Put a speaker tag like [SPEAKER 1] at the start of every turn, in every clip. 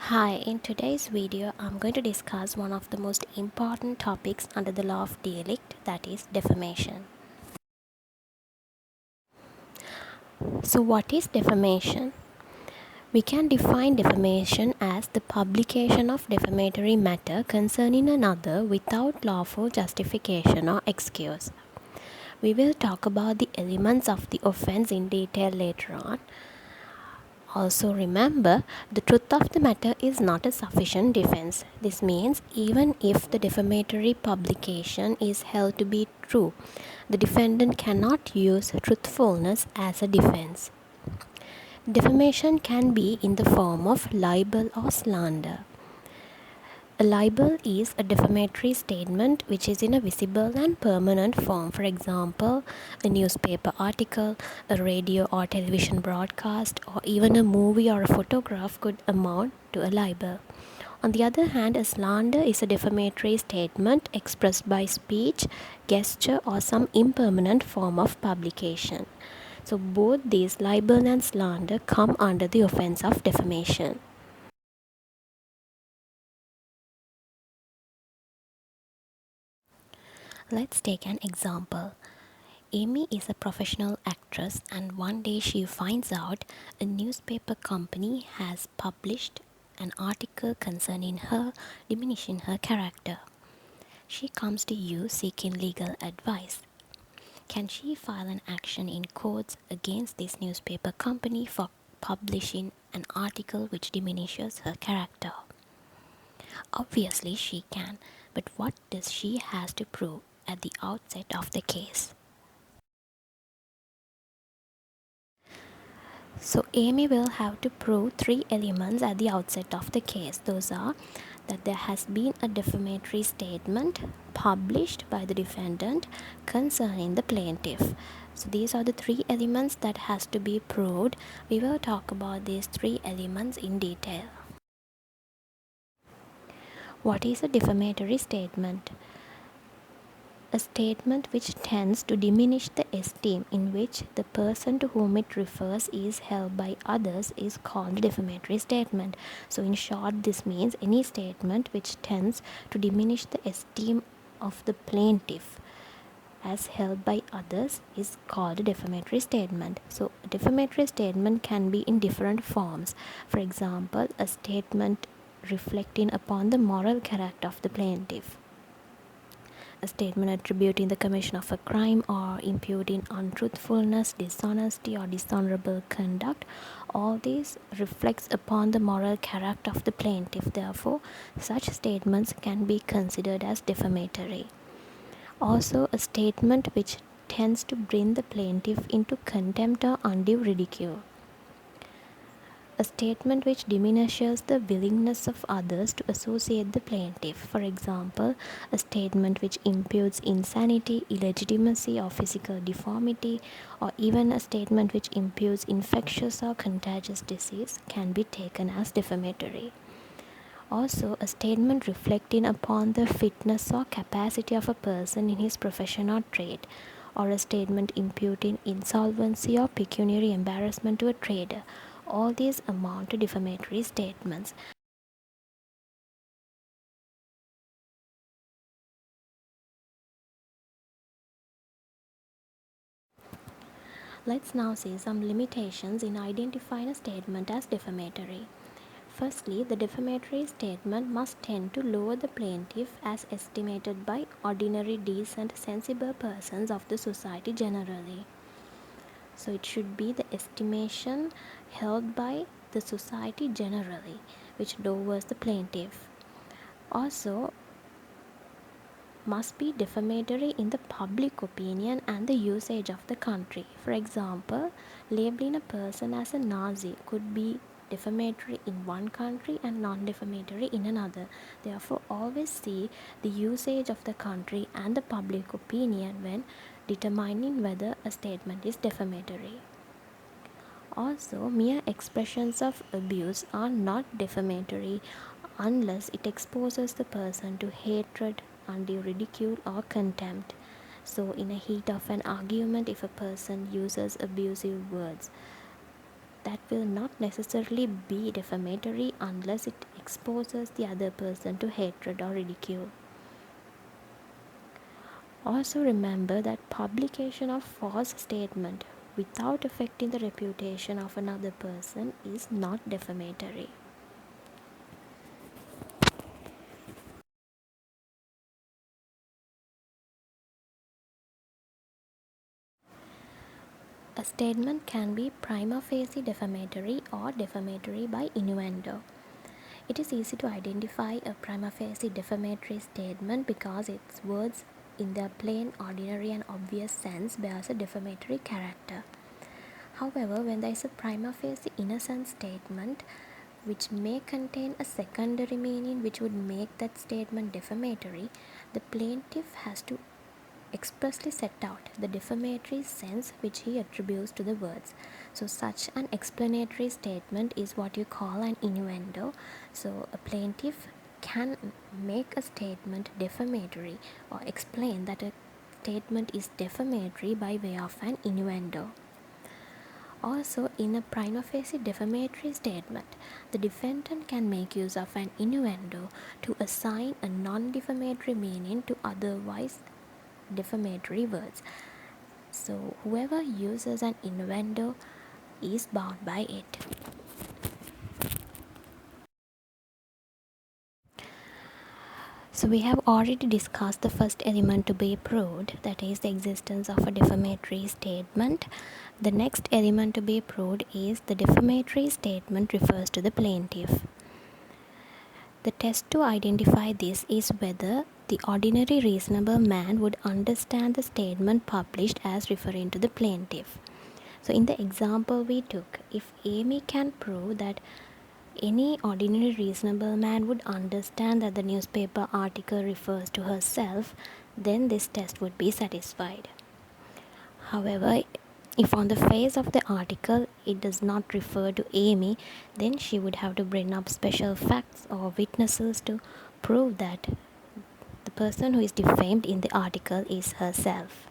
[SPEAKER 1] Hi, in today's video, I'm going to discuss one of the most important topics under the law of delict, that is defamation. So, what is defamation? We can define defamation as the publication of defamatory matter concerning another without lawful justification or excuse. We will talk about the elements of the offense in detail later on. Also remember, the truth of the matter is not a sufficient defense. This means even if the defamatory publication is held to be true, the defendant cannot use truthfulness as a defense. Defamation can be in the form of libel or slander. A libel is a defamatory statement which is in a visible and permanent form. For example, a newspaper article, a radio or television broadcast, or even a movie or a photograph could amount to a libel. On the other hand, a slander is a defamatory statement expressed by speech, gesture, or some impermanent form of publication. So both these, libel and slander, come under the offense of defamation. Let's take an example. Amy is a professional actress, and one day she finds out a newspaper company has published an article concerning her, diminishing her character. She comes to you seeking legal advice. Can she file an action in courts against this newspaper company for publishing an article which diminishes her character? Obviously she can, but what does she has to prove at the outset of the case? So Amy will have to prove three elements at the outset of the case. Those are that there has been a defamatory statement published by the defendant concerning the plaintiff. So these are the three elements that has to be proved. We will talk about these three elements in detail. What is a defamatory statement? A statement which tends to diminish the esteem in which the person to whom it refers is held by others is called a defamatory statement. So in short, this means any statement which tends to diminish the esteem of the plaintiff as held by others is called a defamatory statement. So a defamatory statement can be in different forms. For example, a statement reflecting upon the moral character of the plaintiff, a statement attributing the commission of a crime or imputing untruthfulness, dishonesty, or dishonorable conduct. All these reflects upon the moral character of the plaintiff. Therefore, such statements can be considered as defamatory. Also, a statement which tends to bring the plaintiff into contempt or undue ridicule. A statement which diminishes the willingness of others to associate the plaintiff. For example, a statement which imputes insanity, illegitimacy, or physical deformity, or even a statement which imputes infectious or contagious disease can be taken as defamatory. Also, a statement reflecting upon the fitness or capacity of a person in his profession or trade, or a statement imputing insolvency or pecuniary embarrassment to a trader. All these amount to defamatory statements. Let's now see some limitations in identifying a statement as defamatory. Firstly, the defamatory statement must tend to lower the plaintiff as estimated by ordinary, decent, sensible persons of the society generally. So it should be the estimation held by the society generally, which lowers the plaintiff. Also, must be defamatory in the public opinion and the usage of the country. For example, labeling a person as a Nazi could be defamatory in one country and non-defamatory in another. Therefore, always see the usage of the country and the public opinion when determining whether a statement is defamatory. Also, mere expressions of abuse are not defamatory unless it exposes the person to hatred, undue ridicule, or contempt. So, in a heat of an argument, if a person uses abusive words, that will not necessarily be defamatory unless it exposes the other person to hatred or ridicule. Also remember that publication of false statement without affecting the reputation of another person is not defamatory. A statement can be prima facie defamatory or defamatory by innuendo. It is easy to identify a prima facie defamatory statement because its words in their plain, ordinary and obvious sense bears a defamatory character. However, when there is a prima facie innocent statement which may contain a secondary meaning which would make that statement defamatory, the plaintiff has to expressly set out the defamatory sense which he attributes to the words. So such an explanatory statement is what you call an innuendo. So a plaintiff can make a statement defamatory or explain that a statement is defamatory by way of an innuendo. Also, in a prima facie defamatory statement, the defendant can make use of an innuendo to assign a non-defamatory meaning to otherwise defamatory words. So whoever uses an innuendo is bound by it. So we have already discussed the first element to be proved, that is the existence of a defamatory statement. The next element to be proved is the defamatory statement refers to the plaintiff. The test to identify this is whether the ordinary reasonable man would understand the statement published as referring to the plaintiff. So in the example we took, if Amy can prove that any ordinary reasonable man would understand that the newspaper article refers to herself, then this test would be satisfied. However, if on the face of the article it does not refer to Amy, then she would have to bring up special facts or witnesses to prove that the person who is defamed in the article is herself.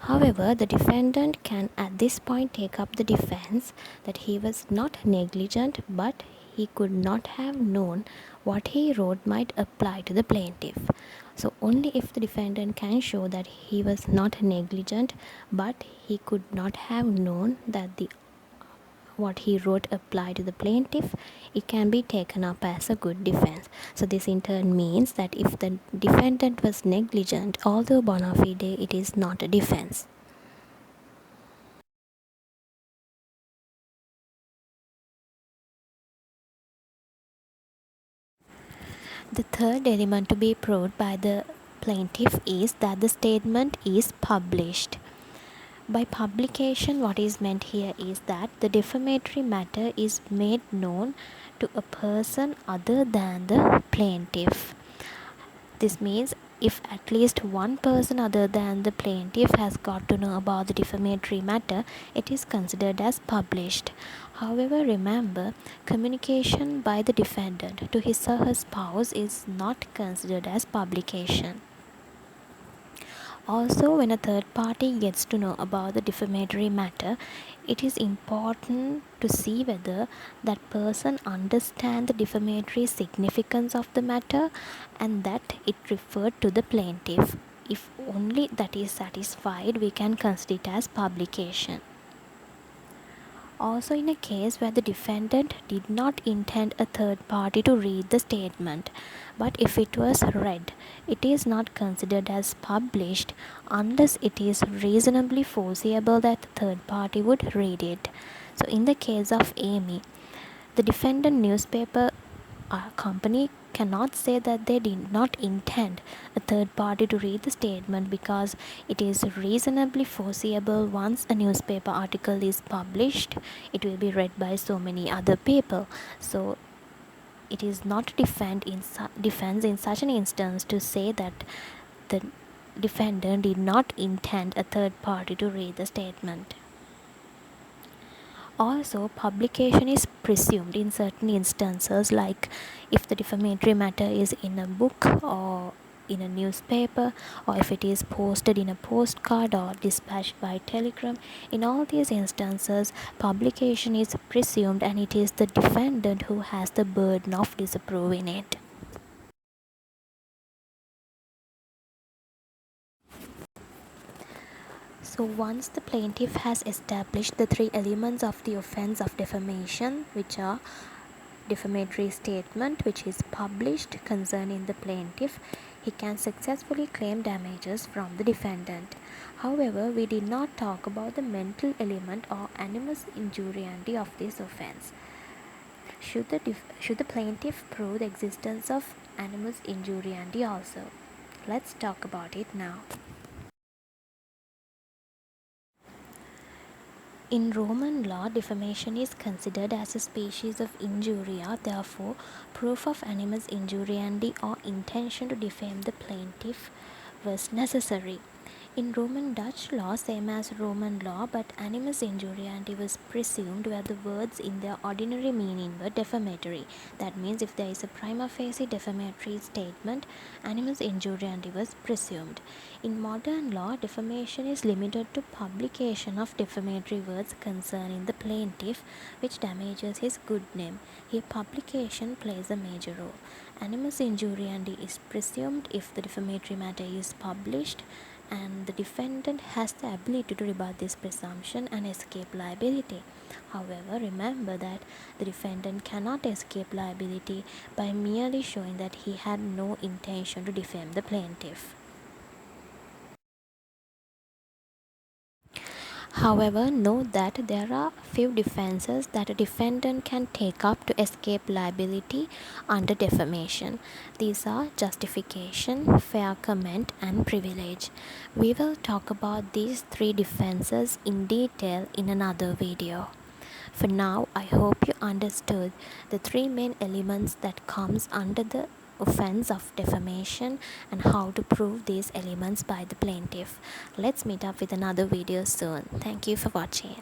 [SPEAKER 1] However, the defendant can at this point take up the defense that he was not negligent, but he could not have known what he wrote might apply to the plaintiff. So only if the defendant can show that he was not negligent, but he could not have known that what he wrote applied to the plaintiff, it can be taken up as a good defense. So this in turn means that if the defendant was negligent, although bona fide, it is not a defense. The third element to be proved by the plaintiff is that the statement is published. By publication, what is meant here is that the defamatory matter is made known to a person other than the plaintiff. This means if at least one person other than the plaintiff has got to know about the defamatory matter, it is considered as published. However, remember, communication by the defendant to his or her spouse is not considered as publication. Also, when a third party gets to know about the defamatory matter, it is important to see whether that person understands the defamatory significance of the matter and that it referred to the plaintiff. If only that is satisfied, we can consider it as publication. Also, in a case where the defendant did not intend a third party to read the statement, but if it was read, it is not considered as published unless it is reasonably foreseeable that the third party would read it. So in the case of Amy, the defendant newspaper company cannot say that they did not intend a third party to read the statement because it is reasonably foreseeable once a newspaper article is published, it will be read by so many other people. So it is not defense in such an instance to say that the defendant did not intend a third party to read the statement. Also, publication is presumed in certain instances, like if the defamatory matter is in a book or in a newspaper, or if it is posted in a postcard or dispatched by telegram. In all these instances, publication is presumed and it is the defendant who has the burden of disapproving it. So once the plaintiff has established the three elements of the offence of defamation, which are defamatory statement which is published concerning the plaintiff, he can successfully claim damages from the defendant. However, we did not talk about the mental element or animus injuriandi of this offence. Should the plaintiff prove the existence of animus injuriandi also? Let's talk about it now. In Roman law, defamation is considered as a species of injuria. Therefore, proof of animus injuriandi or intention to defame the plaintiff was necessary. In Roman Dutch law, same as Roman law, but animus injuriandi was presumed where the words in their ordinary meaning were defamatory. That means if there is a prima facie defamatory statement, animus injuriandi was presumed. In modern law, defamation is limited to publication of defamatory words concerning the plaintiff, which damages his good name. Here, publication plays a major role. Animus injuriandi is presumed if the defamatory matter is published, and the defendant has the ability to rebut this presumption and escape liability. However, remember that the defendant cannot escape liability by merely showing that he had no intention to defame the plaintiff. However, note that there are few defenses that a defendant can take up to escape liability under defamation. These are justification, fair comment, and privilege. We will talk about these three defenses in detail in another video. For now, I hope you understood the three main elements that comes under the offense of defamation and how to prove these elements by the plaintiff. Let's meet up with another video soon. Thank you for watching.